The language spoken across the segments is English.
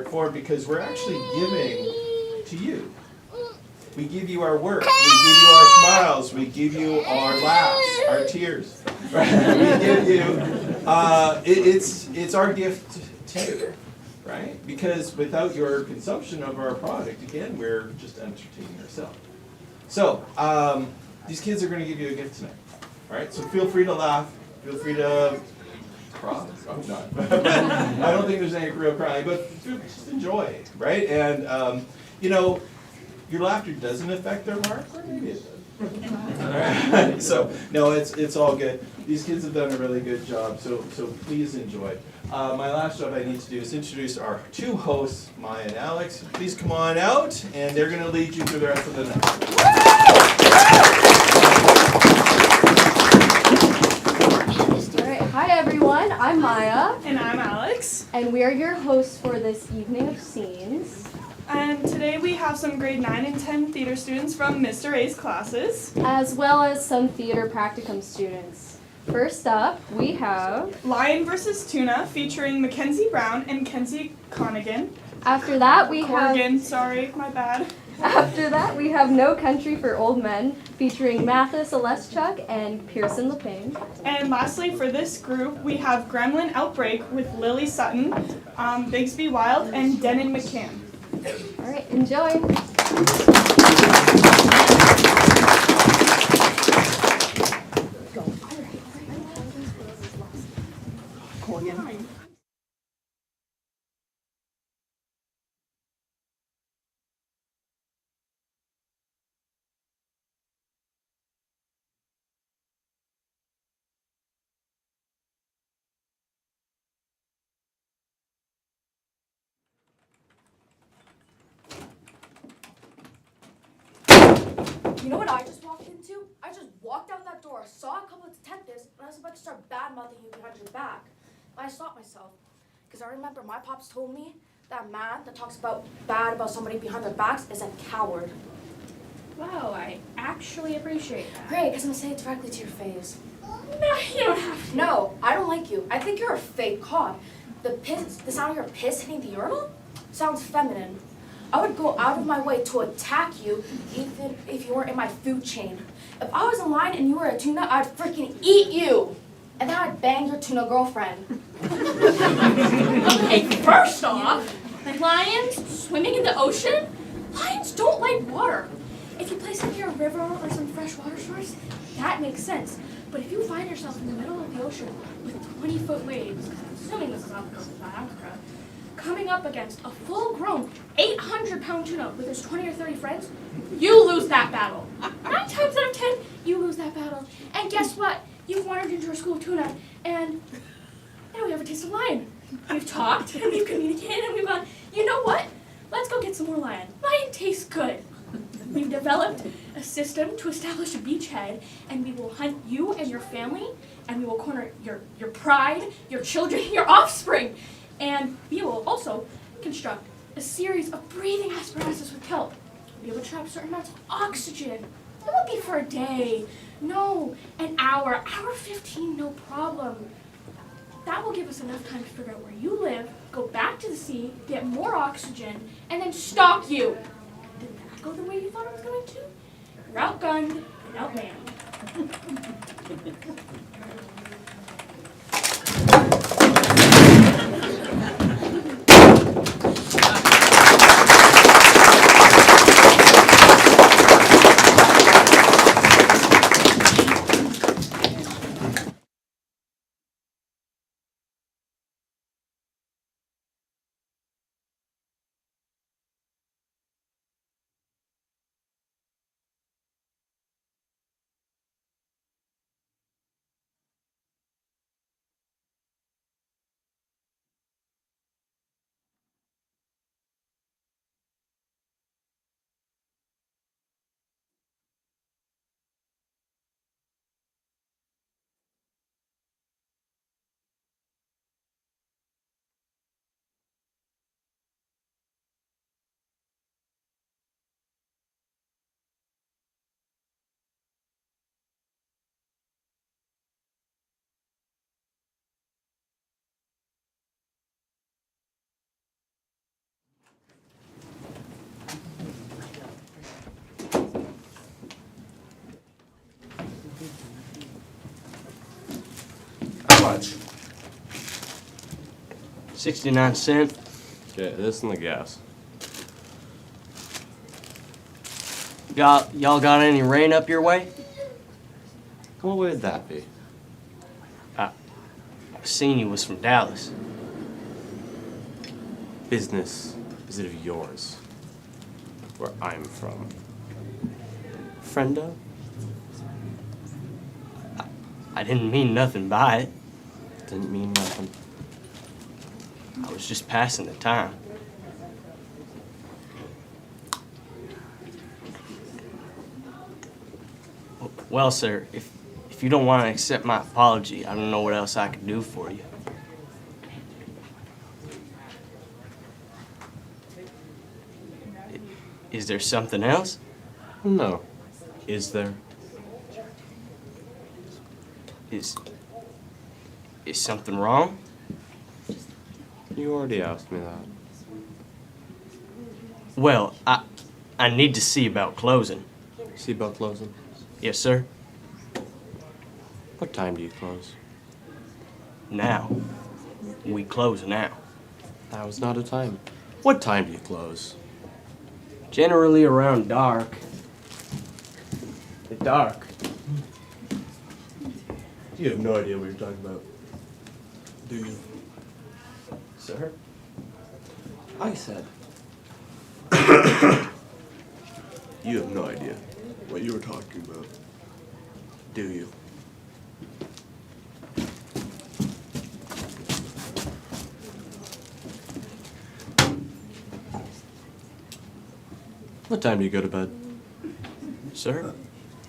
art form because we're actually giving to you. We give you our work, we give you our smiles, we give you our laughs, our tears. Right? We give you, it's our gift to you, right? Because without your consumption of our product, again, we're just entertaining ourselves. So, these kids are going to give you a gift tonight. All right, so feel free to laugh, feel free to cry. I hope not. I don't think there's any real crying, but just enjoy, right? And, you know, your laughter doesn't affect their mark, or maybe it does. All right. So, no, it's all good. These kids have done a really good job, so please enjoy. My last job I need to do is introduce our two hosts, Maya and Alex. Please come on out, and they're going to lead you through the rest of the night. All right. Hi, everyone. I'm Maya. And I'm Alex. And we are your hosts for this evening of scenes. And today we have some grade 9 and 10 theater students from Mr. A's classes. As well as some theater practicum students. First up, we have Lion vs. Tuna featuring Mackenzie Brown and Kenzie Connigan. After that, we Corrigan, sorry, my bad. After that, we have No Country for Old Men featuring Mathis Oleschuk and Pearson Lepine. And lastly, for this group, we have Gremlin Outbreak with Lily Sutton, Bigsby Wild, and Denon McCann. All right, enjoy. You know what I just walked into? I just walked out that door, saw a couple of detectives, and I was about to start bad-mouthing you behind your back. But I stopped myself, because I remember my pops told me that man that talks bad about somebody behind their backs is a coward. Wow, I actually appreciate that. Great, because I'm going to say it directly to your face. No, you don't have to. No, I don't like you. I think you're a fake cop. The sound of your piss hitting the urinal sounds feminine. I would go out of my way to attack you even if you weren't in my food chain. If I was in line and you were a tuna, I'd freaking eat you. And then I'd bang your tuna girlfriend. Okay, first off, lions swimming in the ocean? Lions don't like water. If you place them near a river or some fresh water source, that makes sense. But if you find yourself in the middle of the ocean with 20-foot waves, assuming this is off the coast of Africa, coming up against a full-grown 800-pound tuna with his 20 or 30 friends, you lose that battle. 9 times out of 10, you lose that battle. And guess what? You've wandered into a school of tuna, and now we have a taste of lion. We've talked, and we've communicated, and we've gone, you know what? Let's go get some more lion. Lion tastes good. We've developed a system to establish a beachhead, and we will hunt you and your family, and we will corner your pride, your children, your offspring. And we will also construct a series of breathing apparatus with kelp. Be able to trap certain amounts of oxygen. It won't be for a day. No, an hour. Hour 15, no problem. That will give us enough time to figure out where you live, go back to the sea, get more oxygen, and then stalk you. Did that go the way you thought it was going to? You're outgunned and outmanned. much? 69 cents. Okay, this and the gas. Y'all got any rain up your way? What would that be? I seen you was from Dallas. Business is it of yours? Where I'm from. Friendo? I didn't mean nothing by it. Didn't mean nothing. I was just passing the time. Well, sir, if you don't want to accept my apology, I don't know what else I can do for you. Is there something else? No. Is there? Is something wrong? You already asked me that. Well, I need to see about closing. See about closing? Yes, sir. What time do you close? Now. We close now. That was not a time. What time do you close? Generally around dark. At dark. You have no idea what you're talking about. Do you? Sir? I said. You have no idea what you were talking about. Do you? What time do you go to bed? Sir?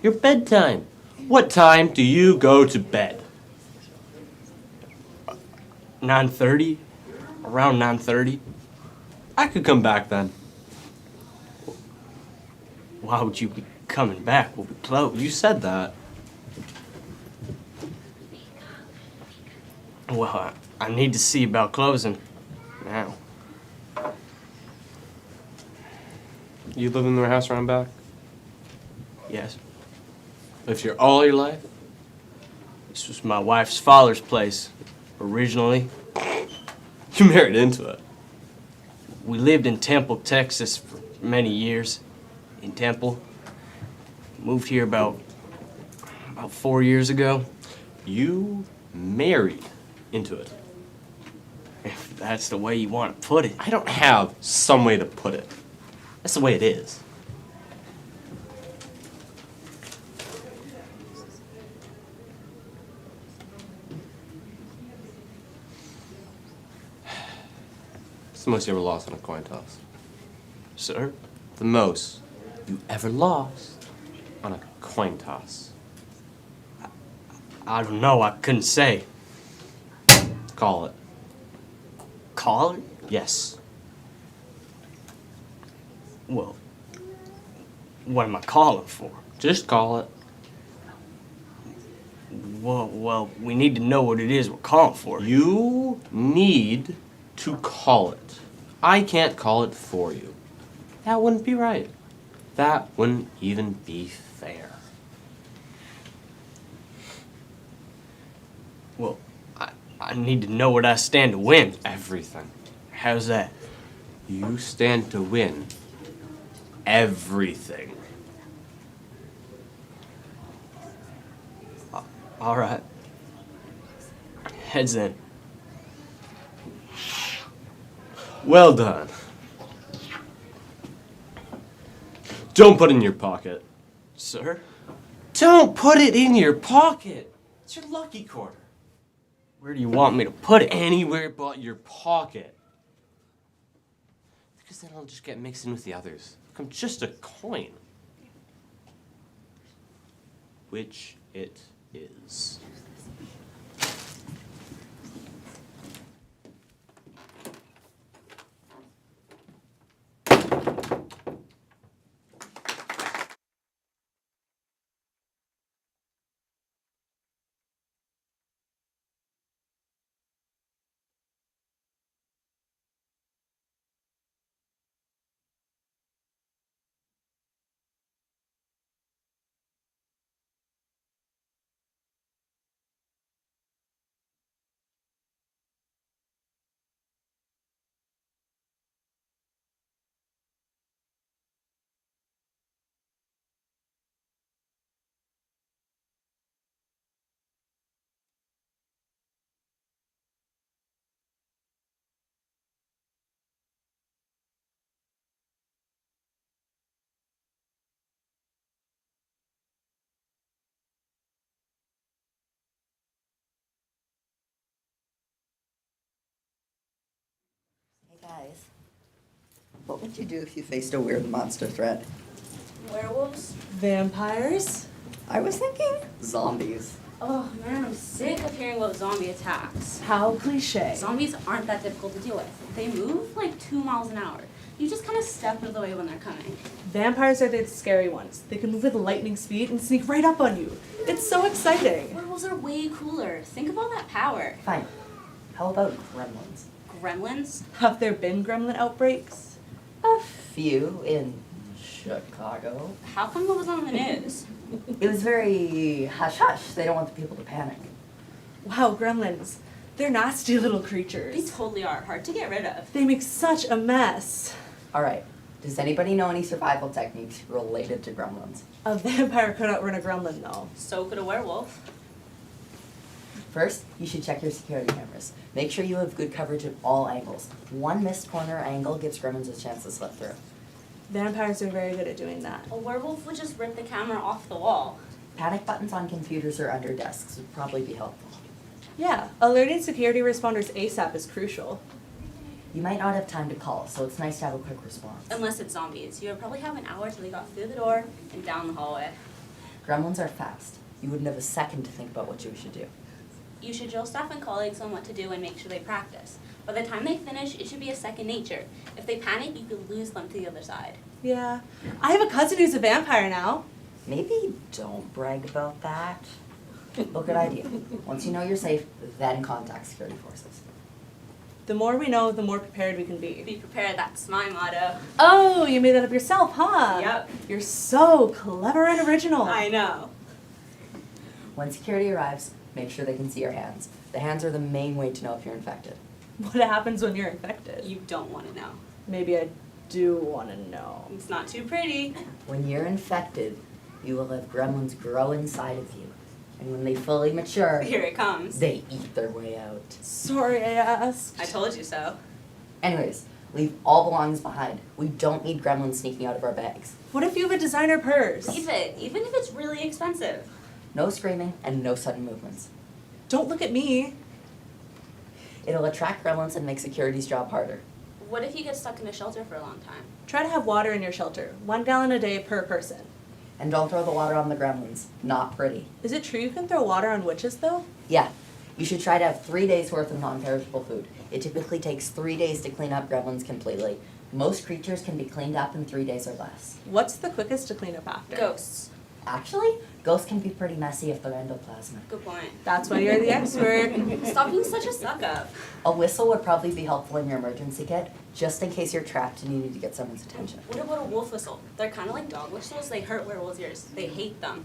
Your bedtime. What time do you go to bed? 9:30? Around 9:30? I could come back then. Why would you be coming back? We'll be closed. You said that. Well, I need to see about closing now. You live in their house around back? Yes. Lived here all your life? This was my wife's father's place originally. You married into it. We lived in Temple, Texas for many years. In Temple. Moved here about 4 years ago. You married into it. If that's the way you want to put it. I don't have some way to put it. That's the way it is. It's the most you ever lost on a coin toss. Sir? The most you ever lost on a coin toss. I don't know. I couldn't say. Call it. Call it? Yes. Well, what am I calling for? Just call it. Well, we need to know what it is we're calling for. You need to call it. I can't call it for you. That wouldn't be right. That wouldn't even be fair. Well, I need to know what I stand to win. Everything. How's that? You stand to win everything. All right. Heads in. Well done. Don't put it in your pocket. Sir? Don't put it in your pocket. It's your lucky quarter. Where do you want me to put it? Anywhere but your pocket. Because then it'll just get mixed in with the others. Become just a coin. Which it is. What would you do if you faced a weird monster threat? Werewolves? Vampires? I was thinking zombies. Oh man, I'm sick of hearing about zombie attacks. How cliche. Zombies aren't that difficult to deal with. They move like 2 miles an hour. You just kind of step out of the way when they're coming. Vampires are the scary ones. They can move with lightning speed and sneak right up on you. It's so exciting. Werewolves are way cooler. Think of all that power. Fine. How about gremlins? Gremlins? Have there been gremlin outbreaks? A few in Chicago. How come that was on the news? It was very hush-hush. They don't want the people to panic. Wow, gremlins. They're nasty little They creatures. totally are. Hard to get rid of. They make such a mess. All right. Does anybody know any survival techniques related to gremlins? A vampire could outrun a gremlin, though. So could a werewolf. First, you should check your security cameras. Make sure you have good coverage at all angles. One missed corner angle gives gremlins a chance to slip through. Vampires are very good at doing that. A werewolf would just rip the camera off the wall. Panic buttons on computers or under desks would probably be helpful. Yeah, alerting security responders ASAP is crucial. You might not have time to call, so it's nice to have a quick response. Unless it's zombies. You would probably have an hour till they got through the door and down the hallway. Gremlins are fast. You wouldn't have a second to think about what you should do. You should drill staff and colleagues on what to do and make sure they practice. By the time they finish, it should be a second nature. If they panic, you could lose them to the other side. Yeah. I have a cousin who's a vampire now. Maybe don't brag about that. Look, good idea. Once you know you're safe, then contact security forces. The more we know, the more prepared we can be. Be prepared, that's my motto. Oh, you made that up yourself, huh? Yep. You're so clever and original. I know. When security arrives, make sure they can see your hands. The hands are the main way to know if you're infected. What happens when you're infected? You don't want to know. Maybe I do want to know. It's not too pretty. When you're infected, you will have gremlins grow inside of you. And when they fully mature, Here it comes. they eat their way out. Sorry I asked. I told you so. Anyways, leave all belongings behind. We don't need gremlins sneaking out of our bags. What if you have a designer purse? Leave it, even if it's really expensive. No screaming and no sudden movements. Don't look at me. It'll attract gremlins and make security's job harder. What if you get stuck in a shelter for a long time? Try to have water in your shelter. 1 gallon a day per person. And don't throw the water on the gremlins. Not pretty. Is it true you can throw water on witches, though? Yeah, you should try to have 3 days worth of non-perishable food. It typically takes 3 days to clean up gremlins completely. Most creatures can be cleaned up in 3 days or less. What's the quickest to clean up after? Ghosts. Actually, ghosts can be pretty messy if they're endoplasmic. Good point. That's why you're the expert. Stop being such a suck up. A whistle would probably be helpful in your emergency kit, just in case you're trapped and you need to get someone's attention. What about a wolf whistle? They're kind of like dog whistles. They hurt werewolves' ears. They hate them.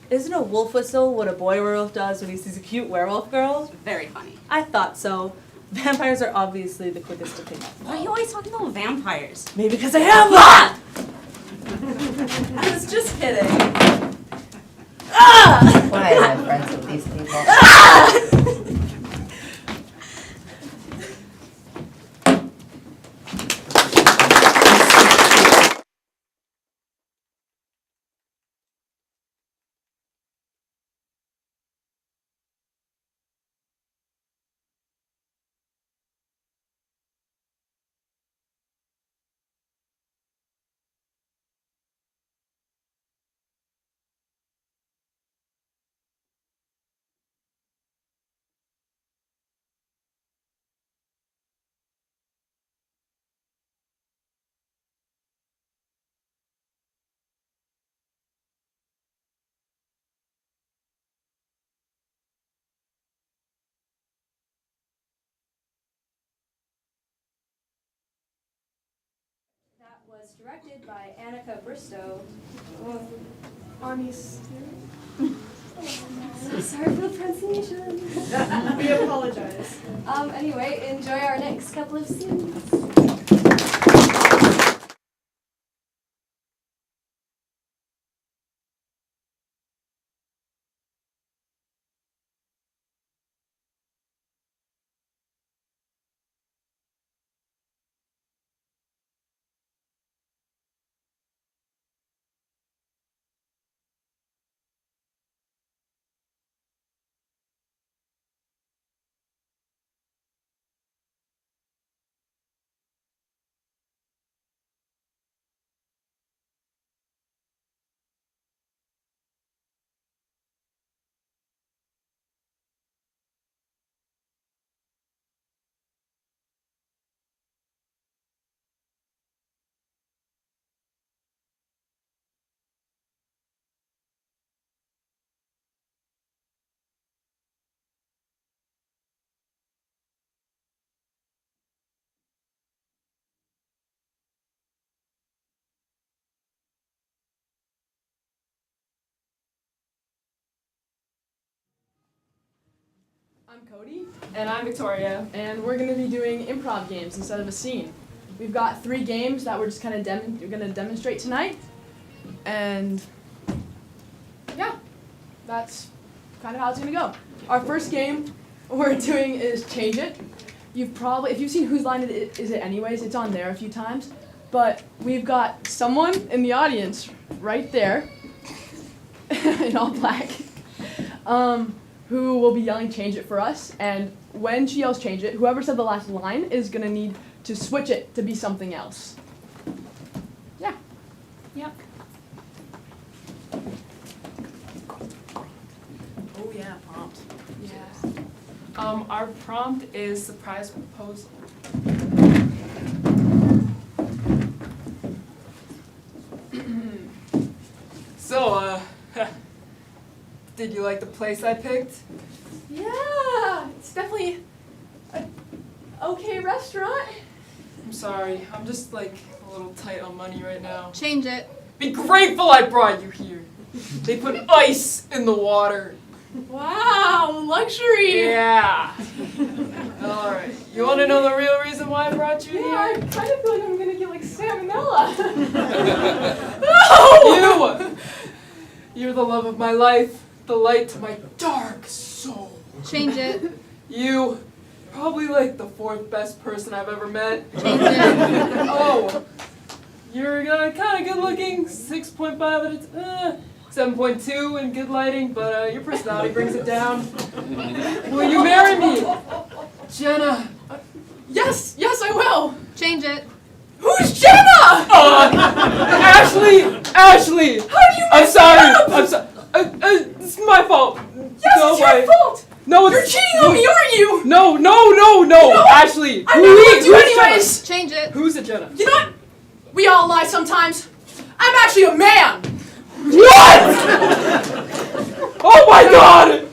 Isn't a wolf whistle what a boy werewolf does when he sees a cute werewolf girl? Very funny. I thought so. Vampires are obviously the quickest to clean up. Why are you always talking about vampires? Maybe because I am one! I was just kidding. Why am I friends with these people? That was directed by Annika Bristow. Arnie Steele. So sorry for the pronunciation. We apologize. Anyway, enjoy our next couple of scenes. I'm Cody. And I'm Victoria. And we're going to be doing improv games instead of a scene. We've got 3 games that we're just kind of going to demonstrate tonight. And yeah, that's kind of how it's going to go. Our first game we're doing is Change It. If you've seen Whose Line Is It Anyways, it's on there a few times. But we've got someone in the audience right there in all black. Who will be yelling change it for us, and when she yells change it, whoever said the last line is gonna need to switch it to be something else. Yeah. Yep. Oh yeah, prompt. Yeah. Our prompt is surprise proposal. So, did you like the place I picked? Yeah, it's definitely an okay restaurant. I'm sorry, I'm just like a little tight on money right now. Change it. Be grateful I brought you here. They put ice in the water. Wow, luxury. Yeah. Alright, you want to know the real reason why I brought you Yeah, I here? kind of feel like I'm gonna get like salmonella. You! You're the love of my life, the light to my dark soul. Change it. You, probably like the 4th best person I've ever met. Change it. Oh, you're kind of good looking, 6.5 out of 7.2 in good lighting, but your personality brings it down. Will you marry me? Jenna. Yes, I will. Change it. Who's Jenna? Ashley! How do you I'm sorry. I'm sorry. It's my fault. Yes, No it's way. your fault. No, You're cheating on me, aren't you? No, Ashley. I never liked you who's Jenna? anyways. Change it. Who's a Jenna? You know what? We all lie sometimes. I'm actually a man. What? Oh my God!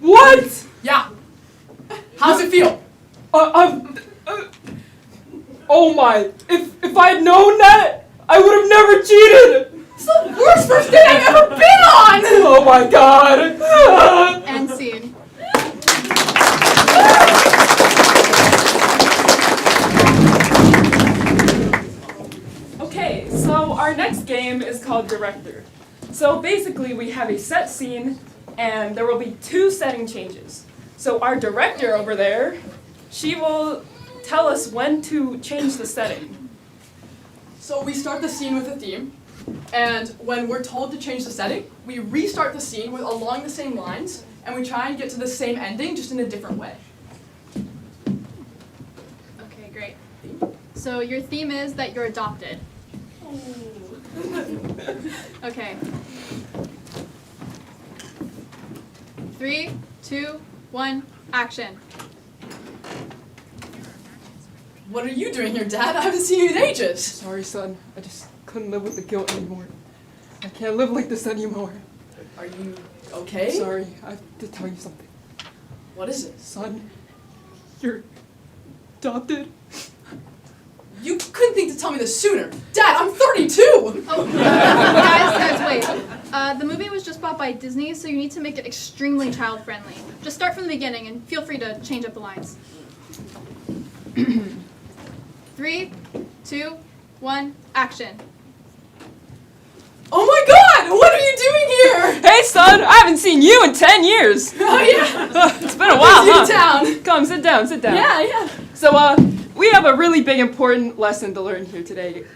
What? Yeah. How's it feel? Oh my! If I had known that, I would have never cheated. It's the worst first date I've ever been on. Oh my God! And scene. Okay, so our next game is called Director. So basically, we have a set scene, and there will be 2 setting changes. So our director over there, she will tell us when to change the setting. So we start the scene with a theme, and when we're told to change the setting, we restart the scene along the same lines, and we try and get to the same ending, just in a different way. Okay, great. So your theme is that you're adopted. Okay. 3, 2, 1, action. What are you doing here, Dad? I haven't seen you in ages. Sorry, son. I just couldn't live with the guilt anymore. I can't live like this anymore. Are you okay? Sorry, I have to tell you something. What is it? Son, you're adopted. You couldn't think to tell me this sooner. Dad, I'm 32! Oh, guys, wait. The movie was just bought by Disney, so you need to make it extremely child-friendly. Just start from the beginning and feel free to change up the lines. 3, 2, 1, action. Oh my God! What are you doing here? Hey, son! I haven't seen you in 10 years! Oh yeah! It's been a while, I'm huh? in town. Come, sit down. Yeah. So, we have a really big, important lesson to learn here today.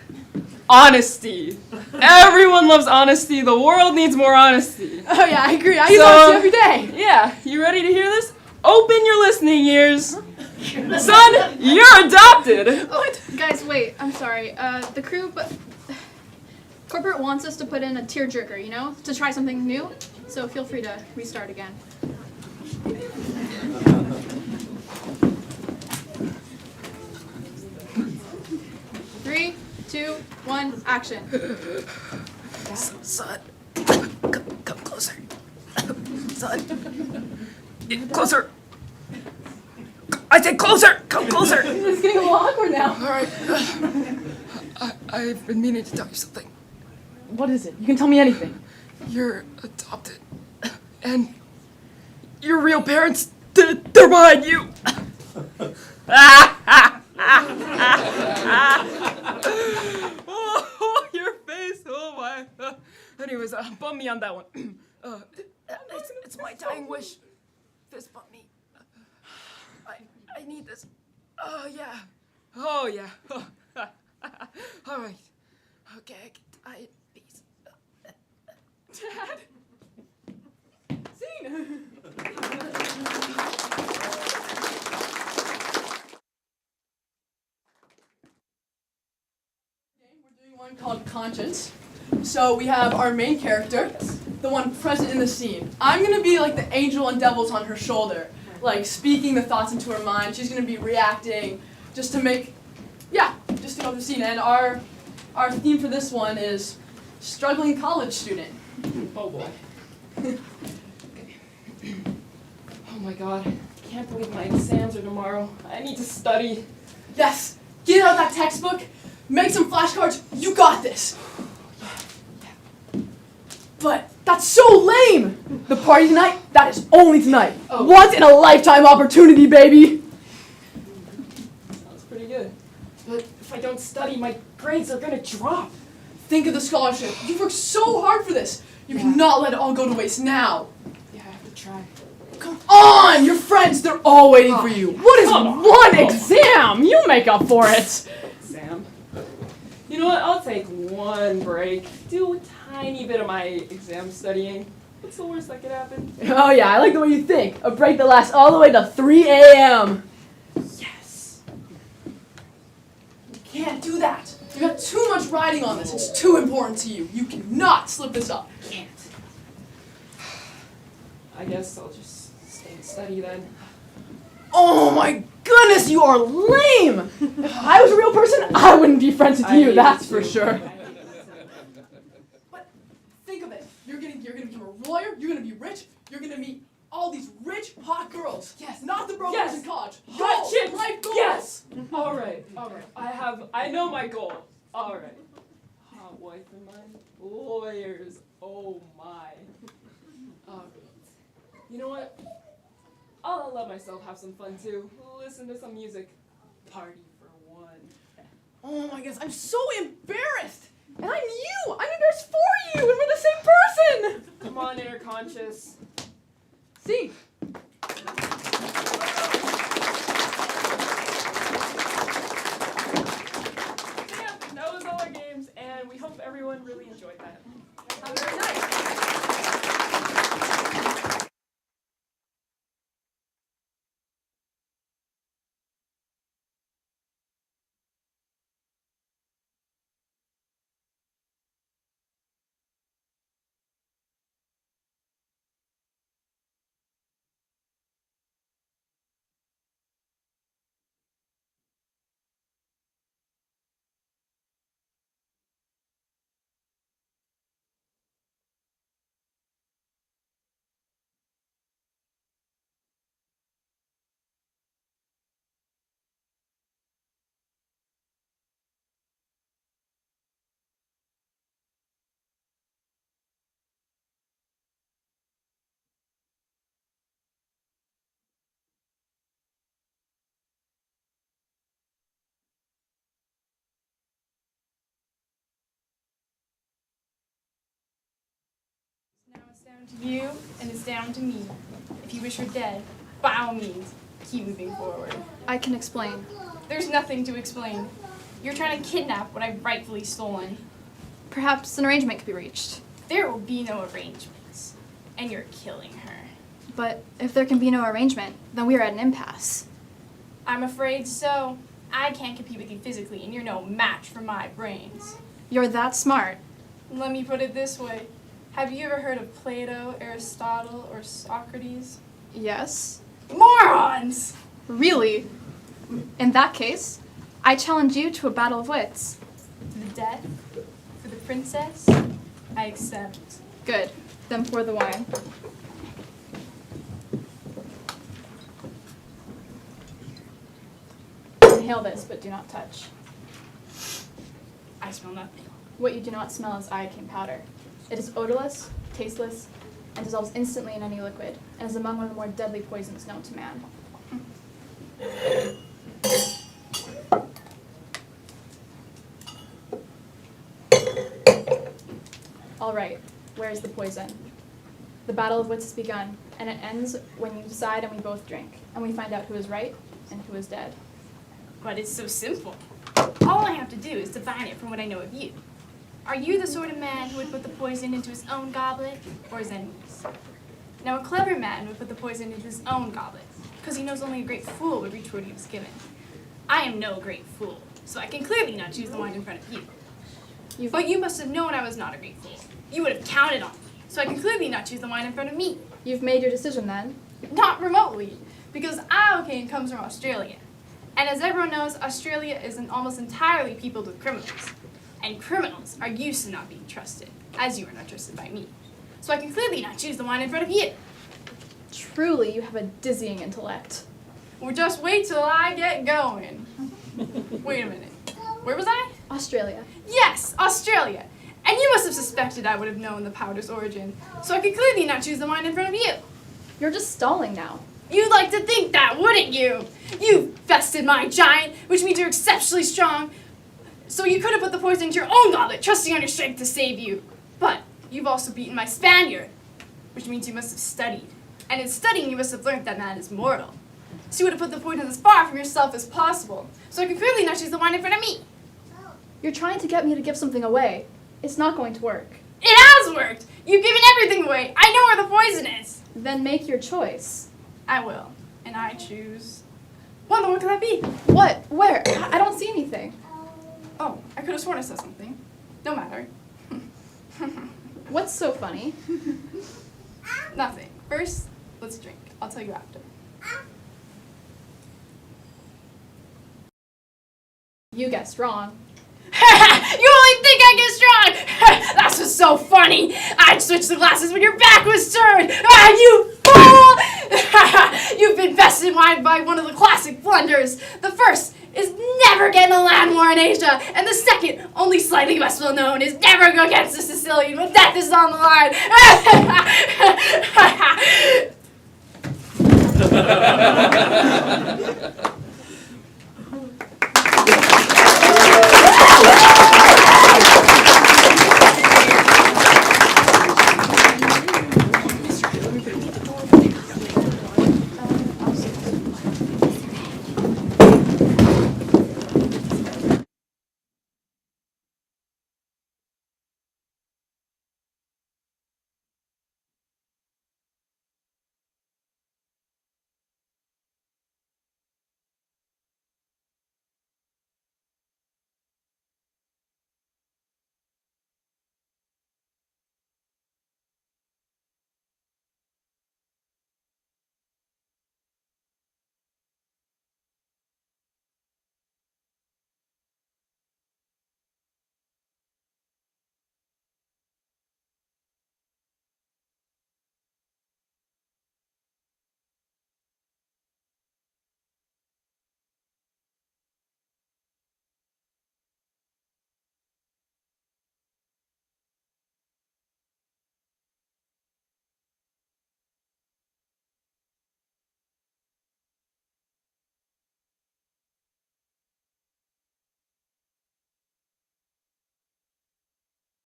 Honesty. Everyone loves honesty. The world needs more honesty. Oh yeah, I agree. I use honesty every day. Yeah, you ready to hear this? Open your listening ears. Son, you're adopted. What? Guys, wait. I'm sorry. The crew, corporate wants us to put in a tearjerker, you know, to try something new. So feel free to restart again. Three, 2, 1, action. Son, come closer. Son, closer. I said closer. Come closer. It's getting a little awkward now. All right. I've been meaning to tell you something. What is it? You can tell me anything. You're adopted, and your real parents They're behind you. Oh, your face. Oh my. Anyways, bump me on that one. It's my dying wish. Fist bump me. I need this. Oh yeah. Oh yeah. All right. Okay. I peace. Dad. Scene. We're doing one called Conscience. So we have our main character, the one present in the scene. I'm gonna be like the angel and devil's on her shoulder, like speaking the thoughts into her mind. She's gonna be reacting just to make, just to go through the scene. And our theme for this one is struggling college student. Oh boy. Okay. Oh my god. I can't believe my exams are tomorrow. I need to study. Yes, get out that textbook, make some flashcards. You got this. But that's so lame! The party tonight, that is only tonight. Oh. Once in a lifetime opportunity, baby! Sounds pretty good. But if I don't study, my grades are gonna drop. Think of the scholarship. You've worked so hard for this. You cannot let it all go to waste now. Yeah, I have to try. Come on! Your friends, they're all waiting for you. What is one exam? You make up for it. Exam. You know what? I'll take one break. Do a tiny bit of my exam studying. What's the worst that could happen? Oh yeah, I like the way you think. A break that lasts all the way to 3 a.m. Yes. You can't do that. You got too much riding on this. It's too important to you. You cannot slip this up. Can't. I guess I'll just stay and study then. Oh my goodness, you are lame! If I was a real person, I wouldn't be friends with you, that's for sure. But think of it. You're gonna become a lawyer, you're gonna be rich, you're gonna meet all these rich, hot girls. Yes. Not the broke ones in college. Gotcha. Life goals! Yes! Alright. I know my goal. Alright. Hot wife and mine. Lawyers. Oh my. You know what? I'll let myself have some fun too. Listen to some music. Party for one. Oh my goodness, I'm so embarrassed! And I'm you! I'm embarrassed for you! And we're the same person! Come on, inner conscious. See? Yeah, that was all our games, and we hope everyone really enjoyed that. Have a great night! Now it's down to you, and it's down to me. If you wish her dead, by all means, keep moving forward. I can explain. There's nothing to explain. You're trying to kidnap what I've rightfully stolen. Perhaps an arrangement could be reached. There will be no arrangements, and you're killing her. But if there can be no arrangement, then we are at an impasse. I'm afraid so. I can't compete with you physically, and you're no match for my brains. You're that smart. Let me put it this way. Have you ever heard of Plato, Aristotle, or Socrates? Yes. Morons! Really? In that case, I challenge you to a battle of wits. For the death? For the princess? I accept. Good. Then pour the wine. Inhale this, but do not touch. I smell nothing. What you do not smell is iocane powder. It is odorless, tasteless, and dissolves instantly in any liquid, and is among one of the more deadly poisons known to man. All right, where is the poison? The battle of wits has begun, and it ends when you decide and we both drink, and we find out who is right and who is dead. But it's so simple. All I have to do is divine it from what I know of you. Are you the sort of man who would put the poison into his own goblet, or his enemy's? Now, a clever man would put the poison into his own goblet, because he knows only a great fool would reach what he was given. I am no great fool, so I can clearly not choose the wine in front of you. But you must have known I was not a great fool. You would have counted on me, so I can clearly not choose the wine in front of me. You've made your decision then? Not remotely, because Iocane comes from Australia. And as everyone knows, Australia is almost entirely peopled with criminals. And criminals are used to not being trusted, as you are not trusted by me. So I can clearly not choose the wine in front of you. Truly, you have a dizzying intellect. Or just wait till I get going. Wait a minute. Where was I? Australia. Yes, Australia. And you must have suspected I would have known the powder's origin. So I could clearly not choose the wine in front of you. You're just stalling now. You'd like to think that, wouldn't you? You've bested my giant, which means you're exceptionally strong. So you could have put the poison into your own goblet, trusting on your strength to save you. But you've also beaten my Spaniard, which means you must have studied. And in studying, you must have learned that man is mortal. So you would have put the poison as far from yourself as possible. So I can clearly not choose the wine in front of me. You're trying to get me to give something away. It's not going to work. It has worked! You've given everything away. I know where the poison is. Then make your choice. I will. And I choose... What could that be? What? Where? I don't see anything. Oh, I could have sworn I said something. No matter. What's so funny? Nothing. First, let's drink. I'll tell you after. You guessed wrong. You only think I get strong! That's what's so funny! I'd switch the glasses when your back was turned! Ah, you fool! You've been bested by one of the classic blunders. The first is never getting a land war in Asia, and the second, only slightly less well known, is never go against the Sicilian when death is on the line.